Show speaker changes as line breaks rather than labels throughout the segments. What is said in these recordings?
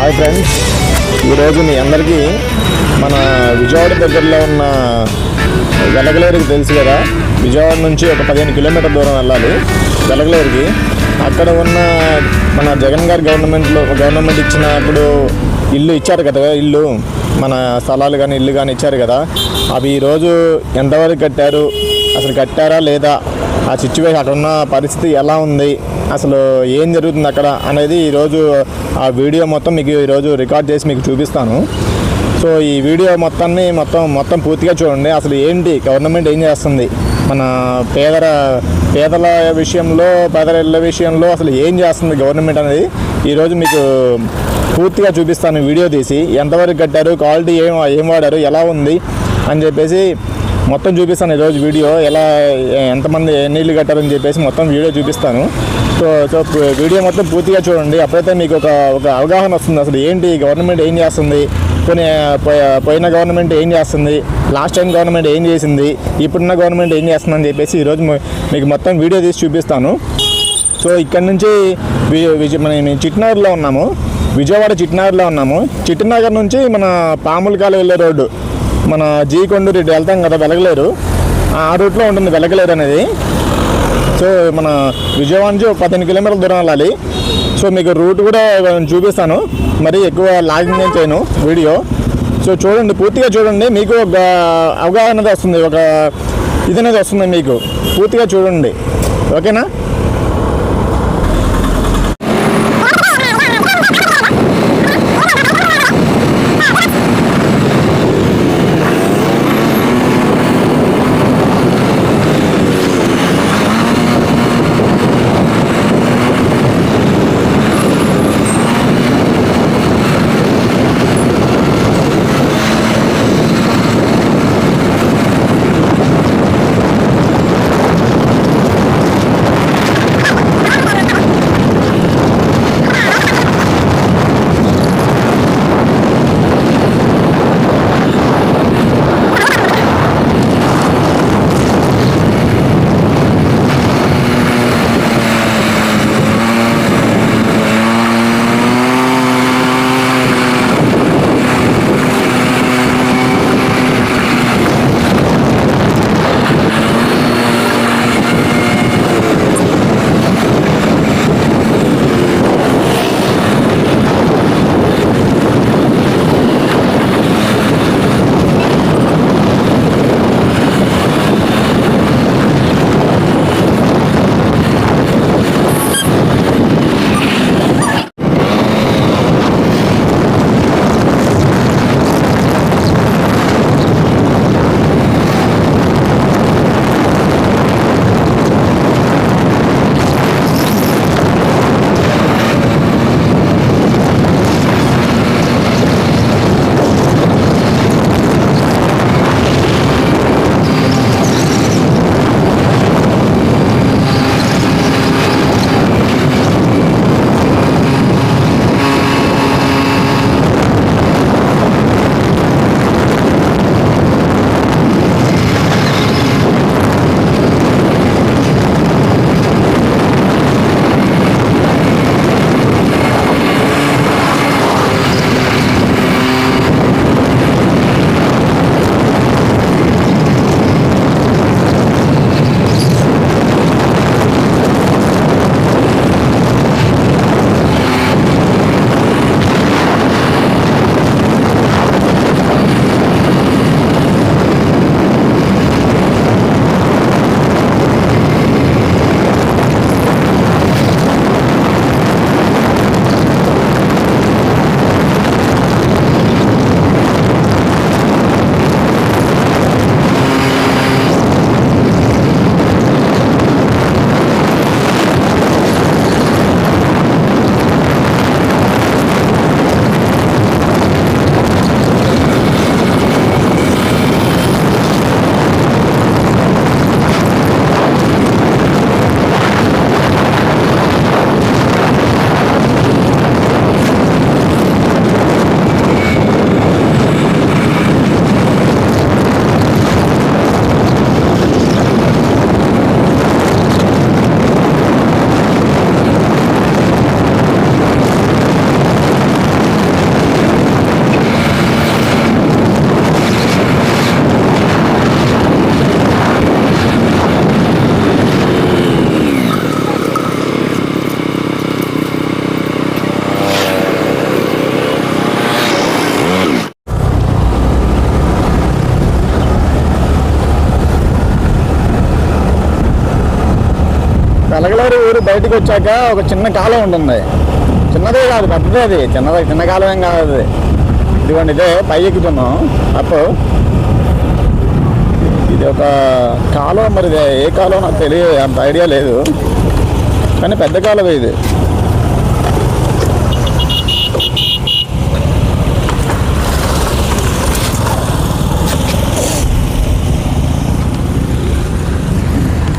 Hi friends, ఈరోజు మీ అందరికీ మన విజయవాడ దగ్గరలో ఉన్న వెలగలేరుకి తెలుసు కదా. విజయవాడ నుంచి ఒక 15 కిలోమీటర్ దూరం వెళ్ళాలి వెలగలేరుకి. అక్కడ ఉన్న మన జగన్ గారి గవర్నమెంట్ ఇచ్చినప్పుడు ఇల్లు ఇచ్చారు కదా, ఇల్లు మన స్థలాలు కానీ ఇల్లు కానీ ఇచ్చారు కదా. అవి ఈరోజు ఎంతవరకు కట్టారు, అసలు కట్టారా లేదా, ఆ సిచ్యువేషన్ అక్కడ ఉన్న పరిస్థితి ఎలా ఉంది, అసలు ఏం జరుగుతుంది అక్కడ అనేది ఈరోజు ఆ వీడియో మొత్తం మీకు ఈరోజు రికార్డ్ చేసి మీకు చూపిస్తాను. సో ఈ వీడియో మొత్తం పూర్తిగా చూడండి. అసలు ఏంటి గవర్నమెంట్ ఏం చేస్తుంది, మన పేదల విషయంలో, పేదల విషయంలో అసలు ఏం చేస్తుంది గవర్నమెంట్ అనేది ఈరోజు మీకు పూర్తిగా చూపిస్తాను. వీడియో తీసి ఎంతవరకు కట్టారు, క్వాలిటీ ఏం వాడారు, ఎలా ఉంది అని చెప్పేసి మొత్తం చూపిస్తాను ఈరోజు. వీడియో ఎంతమంది ఎన్ని ఇళ్ళు కట్టారని చెప్పేసి మొత్తం వీడియో చూపిస్తాను. సో వీడియో మొత్తం పూర్తిగా చూడండి. అప్పుడైతే మీకు ఒక అవగాహన వస్తుంది అసలు ఏంటి గవర్నమెంట్ ఏం చేస్తుంది, పోయిన గవర్నమెంట్ ఏం చేస్తుంది, లాస్ట్ టైం గవర్నమెంట్ ఏం చేసింది, ఇప్పుడున్న గవర్నమెంట్ ఏం చేస్తుందని చెప్పేసి ఈరోజు మీకు మొత్తం వీడియో తీసి చూపిస్తాను. సో ఇక్కడ నుంచి మేము చిట్నగర్లో ఉన్నాము, విజయవాడ చిట్నగర్లో ఉన్నాము. చిట్నగర్ నుంచి మన పాములకాలు వెళ్ళే రోడ్డు, మన జీకొండూరు ఇటు వెళ్తాం కదా వెలగలేరు, ఆ రూట్లో ఉంటుంది వెలగలేరు అనేది. సో మన విజయవాడ నుంచి 15 కిలోమీటర్ల దూరం వెళ్ళాలి. సో మీకు రూట్ కూడా చూపిస్తాను, మరి ఎక్కువ లాగింగ్ ఏం చేయను వీడియో. సో చూడండి, పూర్తిగా చూడండి, మీకు ఒక అవగాహన అనేది వస్తుంది, ఒక ఇది అనేది వస్తుంది మీకు. పూర్తిగా చూడండి, ఓకేనా. ఊరు బయటకు వచ్చాక ఒక చిన్న కాలం ఉంటుంది. చిన్నదే కాదు, పెద్దదే. అది చిన్న కాలం ఏం కాదు అది. ఇదిగోండి, ఇదే పై ఎక్కుతున్నాం అప్పుడు. ఇది ఒక కాలువ, మరి ఏ కాలువ నాకు తెలియదు, అంత ఐడియా లేదు, కానీ పెద్ద కాలువ ఇది.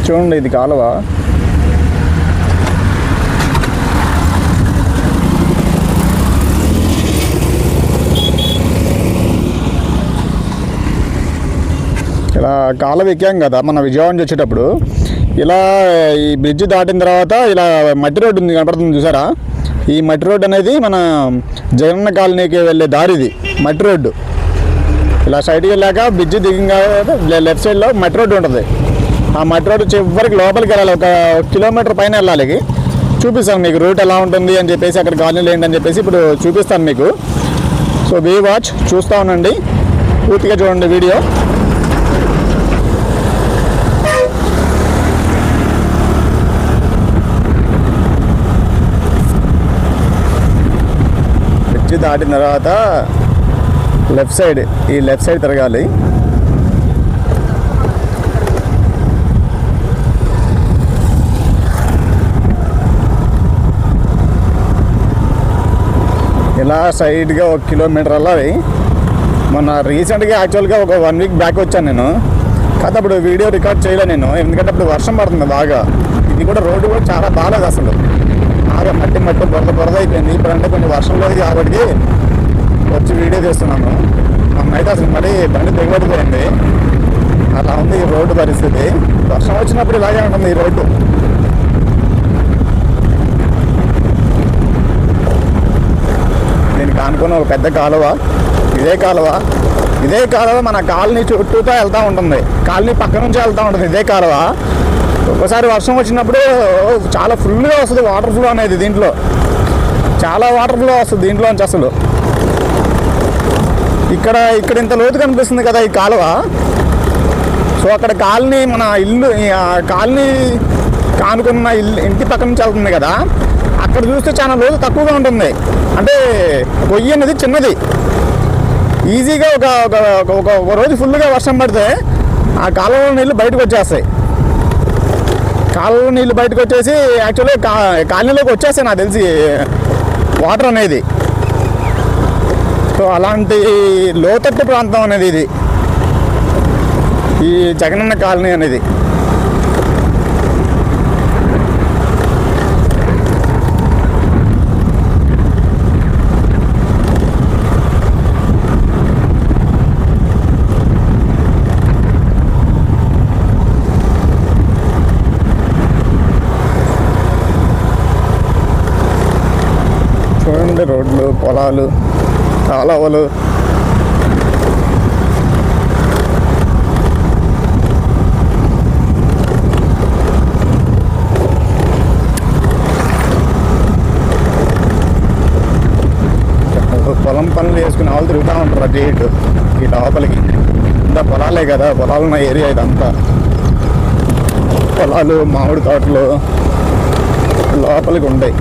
చూడండి, ఇది కాలువ. ఇలా కాలువ ఎక్కాం కదా మన విజయవాడ నుంచి వచ్చేటప్పుడు. ఇలా ఈ బ్రిడ్జ్ దాటిన తర్వాత ఇలా మట్టి రోడ్డు ఉంది, కనపడుతుంది చూసారా? ఈ మట్టి రోడ్డు అనేది మన జగనన్న కాలనీకి వెళ్ళే దారిది మట్టి రోడ్డు. ఇలా సైడ్కి వెళ్ళాక బ్రిడ్జ్ దిగిన లెఫ్ట్ సైడ్లో మట్టి రోడ్డు ఉంటుంది. ఆ మట్టి రోడ్డు చివరికి లోపలికి వెళ్ళాలి, 1 కిలోమీటర్ పైన వెళ్ళాలి. చూపిస్తాను మీకు రూట్ ఎలా ఉంటుంది అని చెప్పేసి, అక్కడ కాలనీలు ఏంటని చెప్పేసి ఇప్పుడు చూపిస్తాను మీకు. సో వీ వాచ్, చూస్తూ ఉండండి, పూర్తిగా చూడండి వీడియో. బ్రిడ్జ్ దాటిన తర్వాత లెఫ్ట్ సైడ్, ఈ లెఫ్ట్ సైడ్ తిరగాలి. ఇలా సైడ్గా 1 కిలోమీటర్ వెళ్ళాలి. మొన్న రీసెంట్గా యాక్చువల్గా ఒక 1 వీక్ బ్యాక్ వచ్చాను నేను, కాకపోతే అప్పుడు వీడియో రికార్డ్ చేయలేను నేను, ఎందుకంటే అప్పుడు వర్షం పడుతుంది బాగా. ఇది కూడా రోడ్డు కూడా చాలా బాగాలేదు అసలు, బాగా మట్టి బురద అయిపోయింది. ఇప్పుడంటే కొంచెం వర్షం లేదు కాబట్టి వచ్చి వీడియో తీస్తున్నాను. మొన్నైతే అసలు మరీ బండి దిగబడిపోయింది, అలా ఉంది ఈ రోడ్డు పరిస్థితి. వర్షం వచ్చినప్పుడు ఇలాగే ఉంటుంది ఈ రోడ్డు. దీనికి ఆనుకున్న ఒక పెద్ద కాలువ, ఇదే కాలువ మన కాలనీ చుట్టూతో వెళ్తూ ఉంటుంది, కాలనీ పక్క నుంచి వెళ్తూ ఉంటుంది ఇదే కాలువ. ఒక్కసారి వర్షం వచ్చినప్పుడు చాలా ఫుల్గా వస్తుంది వాటర్ ఫ్లో అనేది. దీంట్లో చాలా వాటర్ ఫ్లో వస్తుంది దీంట్లోంచి అసలు. ఇక్కడ ఇంత లోతు కనిపిస్తుంది కదా ఈ కాలువ. సో అక్కడ కాలనీ, మన ఇల్లు, కాలనీ కానుకున్న ఇంటి పక్క నుంచి వెళ్తుంది కదా, అక్కడ చూస్తే చాలా లోతు తక్కువగా ఉంటుంది. అంటే పొయ్యి అనేది చిన్నది, ఈజీగా ఒక రోజు ఫుల్గా వర్షం పడితే ఆ కాలువలో నీళ్ళు బయటకు వచ్చేస్తాయి. కాలువలో నీళ్ళు బయటకు వచ్చేసి యాక్చువల్గా కాలనీలోకి వచ్చేస్తాయి నాకు తెలిసి వాటర్ అనేది. సో అలాంటి లోతట్టు ప్రాంతం అనేది ఇది, ఈ జగనన్న కాలనీ అనేది. చూడండి, రోడ్లు, పొలాలు, కాలువలు. పొలం పనులు చేసుకుని వాళ్ళు తిరుగుతూ ఉంటారు అటు ఇటు ఈ లోపలికి. ఇంత పొలాలే కదా, పొలాలు ఉన్న ఏరియా ఇదంతా. పొలాలు, మామిడి తోటలు లోపలికి ఉంటాయి.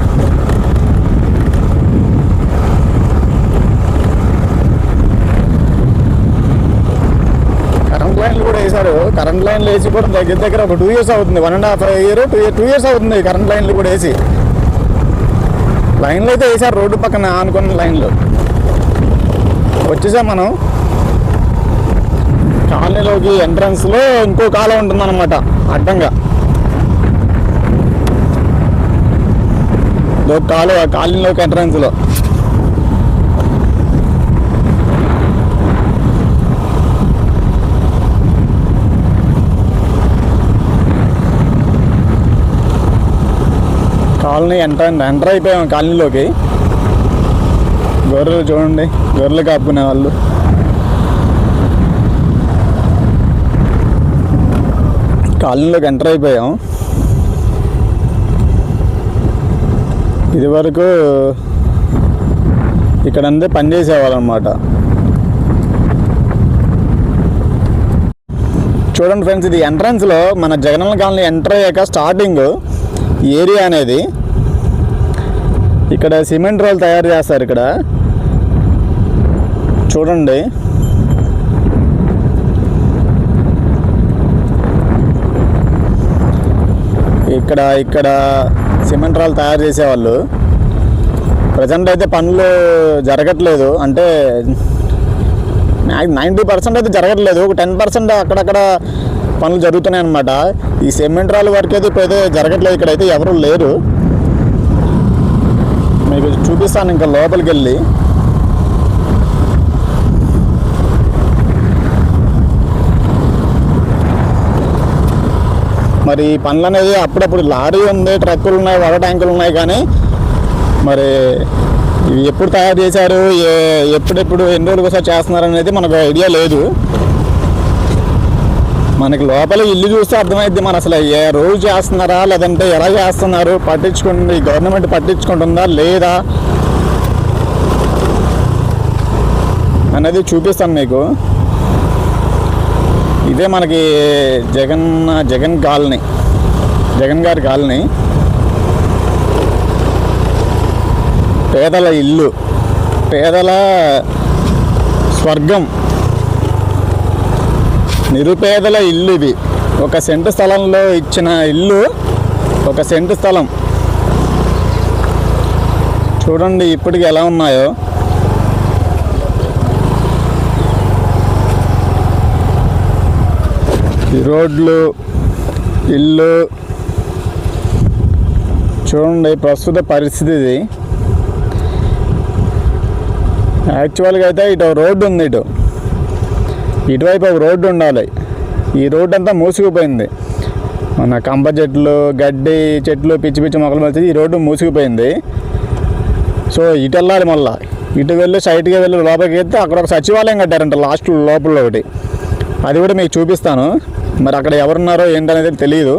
కరెంట్ లైన్లు కూడా వేశారు. కరెంట్ లైన్లు వేసి కూడా దగ్గర ఒక 2 years అవుతుంది, 1.5 year 2 years అవుతుంది కరెంట్ లైన్లు కూడా వేసి. లైన్లు అయితే వేశారు రోడ్డు పక్కన ఆనుకున్న లైన్లు. వచ్చేసాం మనం కాలనీలోకి. ఎంట్రన్స్లో ఇంకో కాలువ ఉంటుందన్నమాట అడ్డంగా. కాలువ కాలనీలోకి ఎంట్రన్స్లో. కాలనీ ఎంటర్ అయిపోయాం కాలనీలోకి. గొర్రెలు చూడండి, గొర్రెలు కాపుకునే వాళ్ళు. కాలనీలోకి ఎంటర్ అయిపోయాం. ఇది వరకు ఇక్కడంతా పని చేసేవాళ్ళు అన్నమాట. చూడండి ఫ్రెండ్స్, ఇది ఎంట్రన్స్లో మన జగనన్న కాలనీ ఎంటర్ అయ్యాక స్టార్టింగ్
ఈ ఏరియా అనేది. ఇక్కడ సిమెంట్ రోల్ తయారు చేస్తారు. ఇక్కడ చూడండి, ఇక్కడ సిమెంట్ రాళ్ళు తయారు చేసేవాళ్ళు. ప్రజెంట్ అయితే పనులు జరగట్లేదు, అంటే 90% అయితే జరగట్లేదు. ఒక 10% అక్కడక్కడ పనులు జరుగుతున్నాయి అన్నమాట. ఈ సిమెంట్ రాళ్ళ వరకు అయితే ఇప్పుడైతే జరగట్లేదు. ఇక్కడైతే ఎవరు లేరు. మీకు చూపిస్తాను ఇంకా లోపలికి వెళ్ళి. మరి పనులు అనేది అప్పుడప్పుడు లారీ ఉంది, ట్రక్కులు ఉన్నాయి, వాటర్ ట్యాంకులు ఉన్నాయి, కానీ మరి ఇవి ఎప్పుడు తయారు చేశారు, ఎప్పుడెప్పుడు ఎన్ని రోజులకు ఒకసారి చేస్తున్నారు అనేది మనకు ఐడియా లేదు. మనకి లోపల ఇల్లు చూస్తే అర్థమైద్ది మన అసలు ఏ రోజు చేస్తున్నారా లేదంటే ఎలా చేస్తున్నారు, గవర్నమెంట్ పట్టించుకుంటుందా లేదా అనేది చూపిస్తాను మీకు. ఇదే మనకి జగన్ కాలనీ, జగన్ గారి కాలనీ. పేదల ఇల్లు, పేదల స్వర్గం, నిరుపేదల ఇల్లు ఇది. 1 సెంటు స్థలంలో ఇచ్చిన ఇల్లు, 1 సెంటు స్థలం. చూడండి ఇప్పటికి ఎలా ఉన్నాయో. ఈ రోడ్లు, ఇల్లు చూడండి ప్రస్తుత పరిస్థితి ఇది. యాక్చువల్గా అయితే ఇటు రోడ్డు ఉంది, ఇటువైపు ఒక రోడ్డు ఉండాలి. ఈ రోడ్డు అంతా మూసుకుపోయింది. మన కంప చెట్లు, గడ్డి చెట్లు, పిచ్చి పిచ్చి మొక్కలు వచ్చి ఈ రోడ్డు మూసుకుపోయింది. సో ఇటు వెళ్ళాలి, మళ్ళీ ఇటు వెళ్ళి సైడ్గా వెళ్ళి లోపలికి వెళ్తే అక్కడ ఒక సచివాలయం కట్టారంట లాస్ట్ లోపల ఒకటి. అది కూడా మీకు చూపిస్తాను. మరి అక్కడ ఎవరున్నారో ఏంటనేది తెలియదు,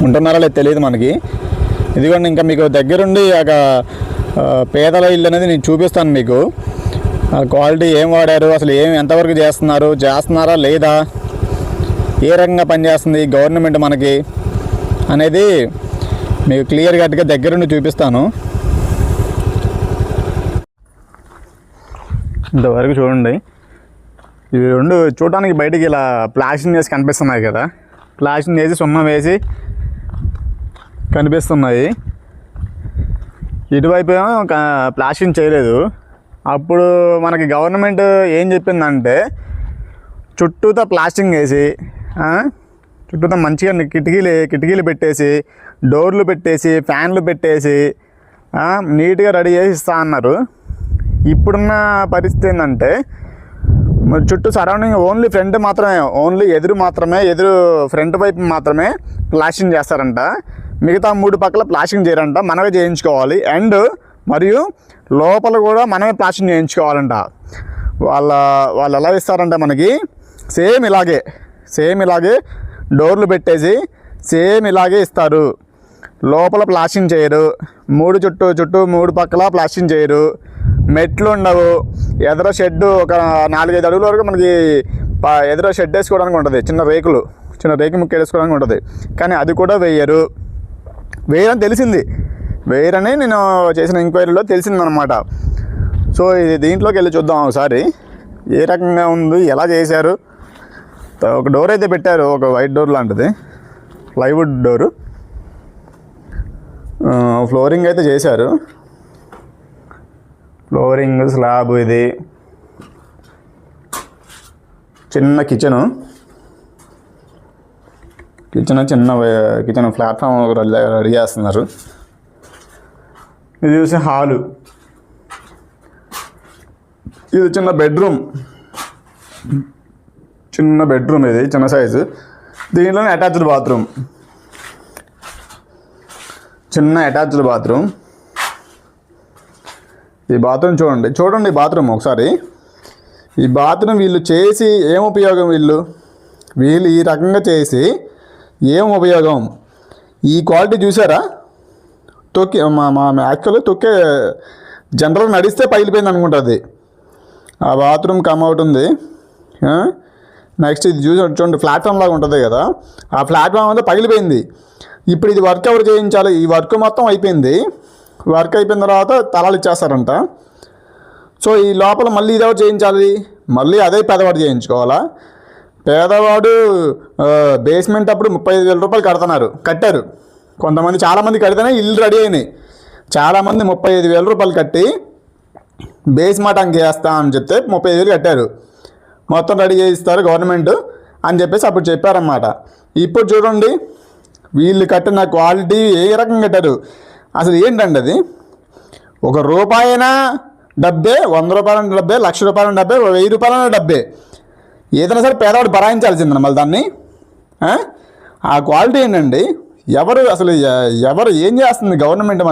ఉంటున్నారో లేదు తెలియదు మనకి. ఇదిగోండి ఇంకా మీకు దగ్గరుండి పేదల ఇల్లు అనేది నేను చూపిస్తాను మీకు. క్వాలిటీ ఏం వాడారు, అసలు ఎంతవరకు చేస్తున్నారా లేదా, ఏ రకంగా పనిచేస్తుంది గవర్నమెంట్ మనకి అనేది మీకు క్లియర్ కట్గా దగ్గరుండి చూపిస్తాను. ఇంతవరకు చూడండి. ఇవి రెండు చూడటానికి బయటికి ఇలా ప్లాస్టింగ్ చేసి కనిపిస్తున్నాయి కదా, ప్లాస్టింగ్ చేసి సున్నం వేసి కనిపిస్తున్నాయి. ఇటువైపు ఏమో ప్లాస్టింగ్ చేయలేదు. అప్పుడు మనకి గవర్నమెంట్ ఏం చెప్పిందంటే చుట్టూతో ప్లాస్టింగ్ వేసి, చుట్టూతో మంచిగా కిటికీలు పెట్టేసి, డోర్లు పెట్టేసి, ఫ్యాన్లు పెట్టేసి నీట్గా రెడీ చేసి ఇస్తా అన్నారు. ఇప్పుడున్న పరిస్థితి ఏంటంటే చుట్టూ సరౌండింగ్ ఓన్లీ ఫ్రంట్ మాత్రమే, ఎదురు ఫ్రంట్ వైపు మాత్రమే ప్లాస్టింగ్ చేస్తారంట. మిగతా 3 పక్కల ప్లాస్టింగ్ చేయరంట, మనమే చేయించుకోవాలి. అండ్ మరియు లోపల కూడా మనమే ప్లాస్టింగ్ చేయించుకోవాలంట. వాళ్ళు ఎలా ఇస్తారంటే మనకి సేమ్ ఇలాగే డోర్లు పెట్టేసి సేమ్ ఇలాగే ఇస్తారు. లోపల ప్లాస్టింగ్ చేయరు. చుట్టూ 3 పక్కల ప్లాస్టింగ్ చేయరు. మెట్లు ఉండవు. ఎదుర షెడ్ ఒక 4-5 అడుగుల వరకు మనకి ఎదుర షెడ్ వేసుకోవడానికి ఉంటుంది. చిన్న రేకు ముక్క వేసుకోవడానికి ఉంటుంది. కానీ అది కూడా వేయరని తెలిసింది. వేయరని నేను చేసిన ఎంక్వైరీలో తెలిసిందనమాట. సో ఇది దీంట్లోకి వెళ్ళి చూద్దాం ఒకసారి ఏ రకంగా ఉంది, ఎలా చేశారు. ఒక డోర్ అయితే పెట్టారు, ఒక వైట్ డోర్ లాంటిది, ప్లైవుడ్ డోరు. ఫ్లోరింగ్ అయితే చేశారు. Flooring slab. ఇది చిన్న కిచెను, కిచెన్ ప్లాట్ఫామ్ రెడీ చేస్తున్నారు. ఇది చూసి హాలు. ఇది చిన్న బెడ్రూమ్, ఇది చిన్న సైజు. దీనిలోనే అటాచ్డ్ బాత్రూమ్, చిన్న అటాచ్డ్ బాత్రూమ్. ఈ బాత్రూమ్ చూడండి బాత్రూమ్ ఒకసారి. ఈ బాత్రూమ్ వీళ్ళు చేసి ఏం ఉపయోగం, వీళ్ళు ఈ రకంగా చేసి ఏం ఉపయోగం? ఈ క్వాలిటీ చూసారా? యాక్చువల్గా తొక్కే జనరల్ నడిస్తే పగిలిపోయింది అనుకుంటుంది. ఆ బాత్రూమ్ కమ్అవుట్ ఉంది. నెక్స్ట్ ఇది చూడండి, ప్లాట్ఫామ్ లాగా ఉంటుంది కదా, ఆ ప్లాట్ఫామ్ అంతా పగిలిపోయింది.
ఇప్పుడు ఇది వర్క్ ఎవరు చేయించాలి? ఈ వర్క్ మొత్తం అయిపోయింది. వర్క్ అయిపోయిన తర్వాత తలాలు ఇచ్చేస్తారంట. సో ఈ లోపల మళ్ళీ ఇది ఎవరు చేయించాలి? మళ్ళీ అదే పేదవాడు చేయించుకోవాలా? పేదవాడు బేస్మెంట్ అప్పుడు 35,000 రూపాయలు కట్టారు. కొంతమంది చాలామంది కడితేనే ఇల్లు రెడీ అయినాయి. చాలామంది 35,000 రూపాయలు కట్టి బేస్ మాటంకి వేస్తా అని చెప్తే 35,000 కట్టారు. మొత్తం రెడీ చేయిస్తారు గవర్నమెంట్ అని చెప్పేసి అప్పుడు చెప్పారన్నమాట. ఇప్పుడు చూడండి వీళ్ళు కట్టిన క్వాలిటీ ఏ రకంగా కట్టారు. అసలు ఏంటండి అది? 1 రూపాయైనా డబ్బే, 100 రూపాయలు డబ్బే, 1,00,000 రూపాయలు డబ్బే, 1000 రూపాయలైనా డబ్బే. ఏదైనా సరే పేదవాడు భరాయించాల్సిందే మళ్ళీ దాన్ని. ఆ క్వాలిటీ ఏంటండి? ఎవరు ఏం చేస్తుంది గవర్నమెంట్?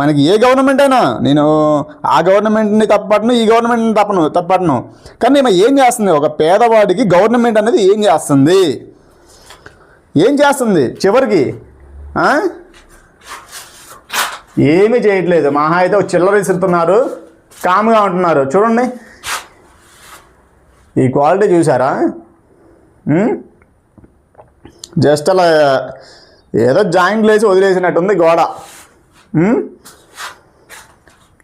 మనకి ఏ గవర్నమెంట్ అయినా, నేను ఆ గవర్నమెంట్ని తప్పట్ను, ఈ గవర్నమెంట్ని తప్పట్ను, కానీ ఏం చేస్తుంది? ఒక పేదవాడికి గవర్నమెంట్ అనేది ఏం చేస్తుంది చివరికి? ఏమీ చేయట్లేదు. మహా అయితే ఒక చిల్లర ఇస్తున్నారు, కామ్గా ఉంటున్నారు. చూడండి ఈ క్వాలిటీ చూసారా? జస్ట్ అలా ఏదో జాయింట్లు వేసి వదిలేసినట్టుంది గోడ.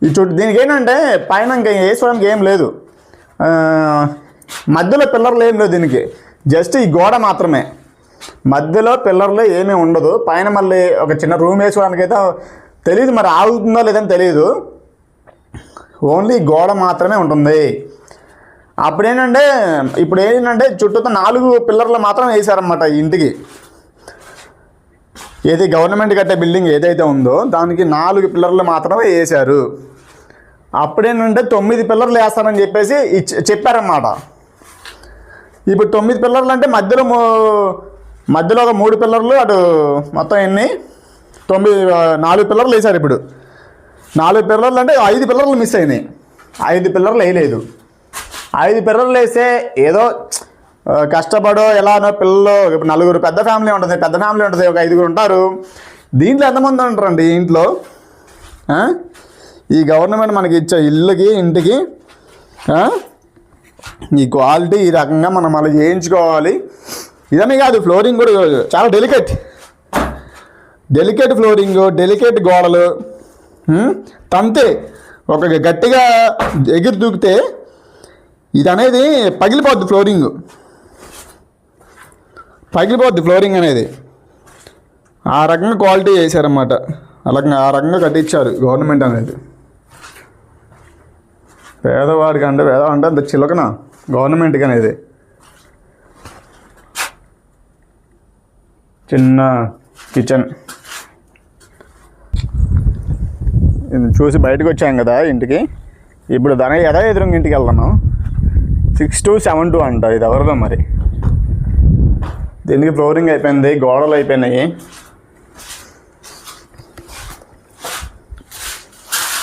ఈ చుట్టూ దీనికి ఏంటంటే పైన ఇంకా వేసుకోవడానికి ఏం లేదు, మధ్యలో పిల్లర్లు ఏం లేదు దీనికి. జస్ట్ ఈ గోడ మాత్రమే, మధ్యలో పిల్లర్లు ఏమీ ఉండదు. పైన మళ్ళీ ఒక చిన్న రూమ్ వేసుకోవడానికి అయితే తెలియదు, మరి ఆగుతుందో లేదని తెలియదు. ఓన్లీ గోడ మాత్రమే ఉంటుంది. ఇప్పుడు ఏంటంటే చుట్టూతో 4 పిల్లర్లు మాత్రం వేసారన్నమాట ఈ ఇంటికి. ఏది గవర్నమెంట్ కట్టే బిల్డింగ్ ఏదైతే ఉందో దానికి 4 పిల్లర్లు మాత్రమే వేసారు. అప్పుడేంటంటే 9 పిల్లర్లు వేస్తారని చెప్పేసి చెప్పారన్నమాట. ఇప్పుడు 9 పిల్లర్లు అంటే మధ్యలో ఒక 3 పిల్లర్లు, అటు మొత్తం ఎన్ని 4 పిల్లర్లు వేసారు. ఇప్పుడు 4 పిల్లర్లు అంటే 5 పిల్లర్లు మిస్ అయినాయి. 5 పిల్లర్లు వేయలేదు. 5 పిల్లర్లు వేస్తే ఏదో కష్టపడో ఎలానో పిల్లలు. ఇప్పుడు 4 పెద్ద ఫ్యామిలీ ఉంటుంది, ఒక 5 ఉంటారు. దీంట్లో ఎంతమంది ఉంటారండి ఈ ఇంట్లో? ఈ గవర్నమెంట్ మనకి ఇచ్చే ఇంటికి ఈ క్వాలిటీ ఈ రకంగా మనం మళ్ళీ చేయించుకోవాలి. ఇదనే కాదు, ఫ్లోరింగ్ కూడా చాలా డెలికేట్ ఫ్లోరింగ్, డెలికేట్ గోడలు. తంతే ఒక గట్టిగా ఎగిరి దూకితే ఇది అనేది పగిలిపోద్ది ఫ్లోరింగ్ అనేది. ఆ రకంగా క్వాలిటీ చేశారన్నమాట. ఆ రకంగా కట్టించారు గవర్నమెంట్ అనేది. పేదవాడికి అంటే అంత చిలకన గవర్నమెంట్కి అనేది. చిన్న కిచెన్ చూసి బయటకు వచ్చాం కదా ఇంటికి. ఇప్పుడు దాని ఎదురుగా ఇంటికి వెళ్తున్నాం. 6272 అంట. ఇది ఎవరిదో మరి. దీనికి ఫ్లోరింగ్ అయిపోయింది, గోడలు అయిపోయినాయి.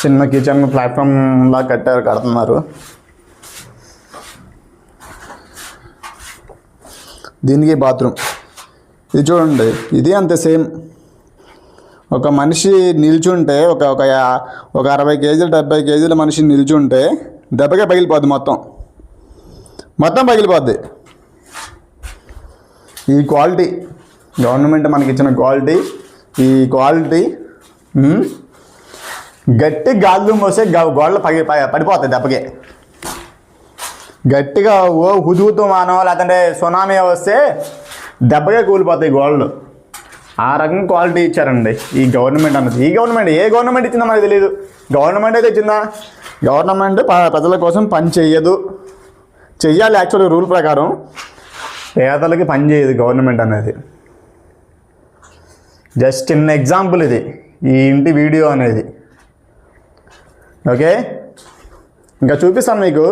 చిన్న కిచెన్ ప్లాట్ఫామ్ లా కడుతున్నారు. దీనికి బాత్రూమ్. ఇది చూడండి, ఇది అంతే సేమ్. ఒక మనిషి నిల్చుంటే ఒక 60 కేజీలు 70 కేజీల మనిషి నిల్చుంటే దెబ్బగా పగిలిపోద్ది, మొత్తం పగిలిపోద్ది. ఈ క్వాలిటీ గవర్నమెంట్ మనకి ఇచ్చిన క్వాలిటీ. ఈ క్వాలిటీ గట్టి గాలి మోసే గోడలు పడిపోతాయి దెబ్బకి. గట్టిగా హుదూతుమానో లేదంటే సునామీ వస్తే దెబ్బగా కూలిపోతాయి గోడలు. ఆ రకంగా క్వాలిటీ ఇచ్చారండి ఈ గవర్నమెంట్ అన్నది. ఏ గవర్నమెంట్ ఇచ్చిందో మనకు తెలియదు. గవర్నమెంట్ అయితే ఇచ్చిందా? గవర్నమెంట్ ప్రజల కోసం పని చెయ్యాలి. యాక్చువల్గా రూల్ ప్రకారం పేదలకి పని చేయదు గవర్నమెంట్ అనేది. జస్ట్ చిన్న ఎగ్జాంపుల్ ఇది, ఈ ఇంటి వీడియో అనేది. ఓకే, ఇంకా చూపిస్తాను మీకు.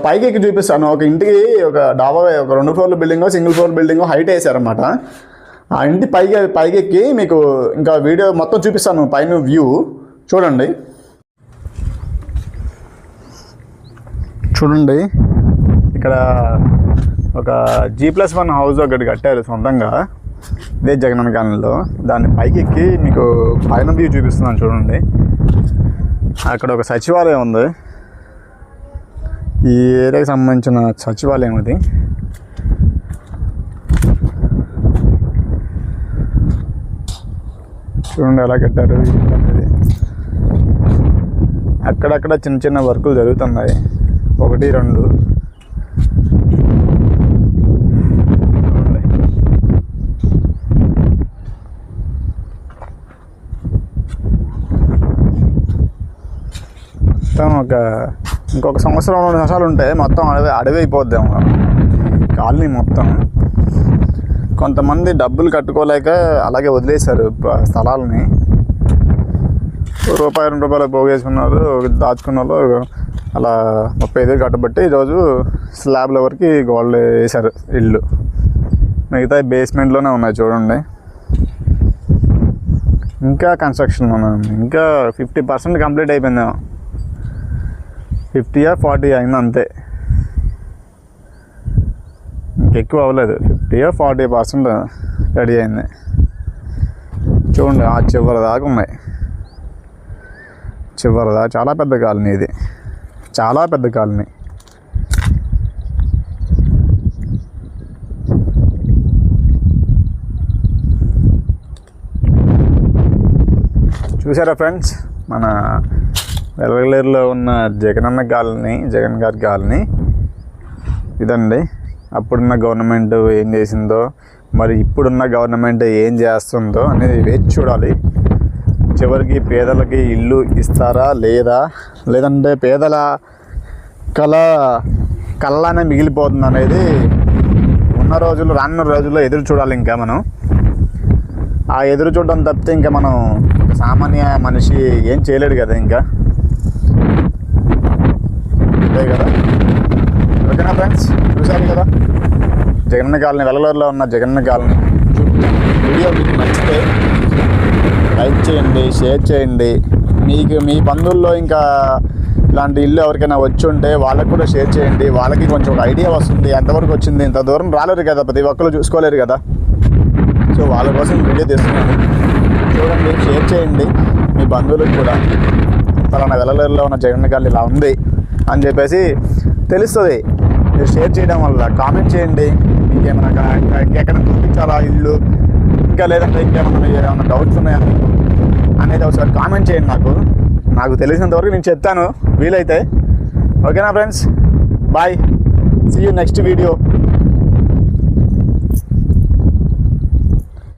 పైకి ఎక్కి చూపిస్తాను. ఒక ఇంటికి ఒక డాబా, ఒక 2 ఫ్లోర్ల బిల్డింగో, సింగిల్ ఫ్లోర్ బిల్డింగో హైట్ వేసారన్నమాట. ఆ ఇంటి పైకి ఎక్కి మీకు ఇంకా వీడియో మొత్తం చూపిస్తాను. పైన వ్యూ చూడండి. ఇక్కడ ఒక G+1 హౌస్ ఒకటి కట్టారు సొంతంగా, ఇదే జగనన్న కాలనీలో. దాన్ని పైకి ఎక్కి మీకు పైన వ్యూ చూపిస్తున్నాను చూడండి. అక్కడ ఒక సచివాలయం ఉంది. ఈ ఏరియాకి సంబంధించిన సచివాలయం అది.
చూడండి ఎలా కట్టారు అనేది. అక్కడక్కడ చిన్న చిన్న వర్కులు జరుగుతున్నాయి, 1, 2. మొత్తం ఇంకొక సంవత్సరం 2 సంవత్సరాలు ఉంటే మొత్తం అడవి అయిపోద్దాము కాలనీ మొత్తం. కొంతమంది డబ్బులు కట్టుకోలేక అలాగే వదిలేశారు స్థలాలని. రూపాయి 2 రూపాయలు పోగేసుకున్నారు, దాచుకున్న వాళ్ళు అలా 35,000 కట్టబట్టి ఈరోజు స్లాబ్ల వరకు గోల్డ్ వేశారు ఇల్లు. మిగతా బేస్మెంట్లోనే ఉన్నాయి చూడండి. ఇంకా కన్స్ట్రక్షన్ ఉన్నాయి, ఇంకా 50% కంప్లీట్ అయిపోయిందేమో. 50 or 40 అయింది అంతే, ఇంకెక్కువ అవ్వలేదు. 50 or 40% రెడీ అయింది. చూడండి ఆ చివరి దాకా ఉన్నాయి, చివరిదా. చాలా పెద్ద కాలనీ ఇది, చాలా పెద్ద కాలనీ. చూసారా ఫ్రెండ్స్, మన వెలగలేరులో ఉన్న జగనన్న కాలనీ, జగన్ గారి కాలనీ ఇదండి. అప్పుడున్న గవర్నమెంట్ ఏం చేసిందో, మరి ఇప్పుడున్న గవర్నమెంట్ ఏం చేస్తుందో అనేది వేచి చూడాలి. చివరికి పేదలకి ఇల్లు ఇస్తారా లేదా, లేదంటే పేదల కళ్ళనే మిగిలిపోతుంది అనేది రానున్న రోజుల్లో ఎదురు చూడాలి. ఇంకా మనం ఆ ఎదురు చూడడం తప్పితే ఇంకా మనం సామాన్య మనిషి ఏం చేయలేడు కదా. ఇంకా అంతే కదా. ఓకేనా ఫ్రెండ్స్, చూశారు కదా జగనన్న కాలనీ, వెలగలూరులో ఉన్న జగనన్న కాలనీ. వీడియో మీకు నచ్చితే లైక్ చేయండి, షేర్ చేయండి. మీ బంధువుల్లో ఇంకా ఇలాంటి ఇల్లు ఎవరికైనా వచ్చి ఉంటే వాళ్ళకి కూడా షేర్ చేయండి. వాళ్ళకి కొంచెం ఒక ఐడియా వస్తుంది, ఎంతవరకు వచ్చింది. ఇంత దూరం రాలేరు కదా, ప్రతి ఒక్కరు చూసుకోలేరు కదా. సో వాళ్ళ కోసం వీడియో తీస్తున్నాను. చూడండి, షేర్ చేయండి మీ బంధువులకు కూడా. పలానా వెలగలూరులో ఉన్న జగనన్న కాలనీ ఇలా ఉంది అని చెప్పేసి తెలుస్తుంది. మీరు షేర్ చేయడం వల్ల. కామెంట్ చేయండి, మీకేమైనా ఇంకెక్కడ చూపించాలా ఇల్లు, ఇంకా లేదంటే ఏమైనా డౌట్స్ ఉన్నాయా అనేది ఒకసారి కామెంట్ చేయండి. నాకు తెలిసినంతవరకు నేను చెప్తాను వీలైతే. ఓకేనా friends, bye, see you next video.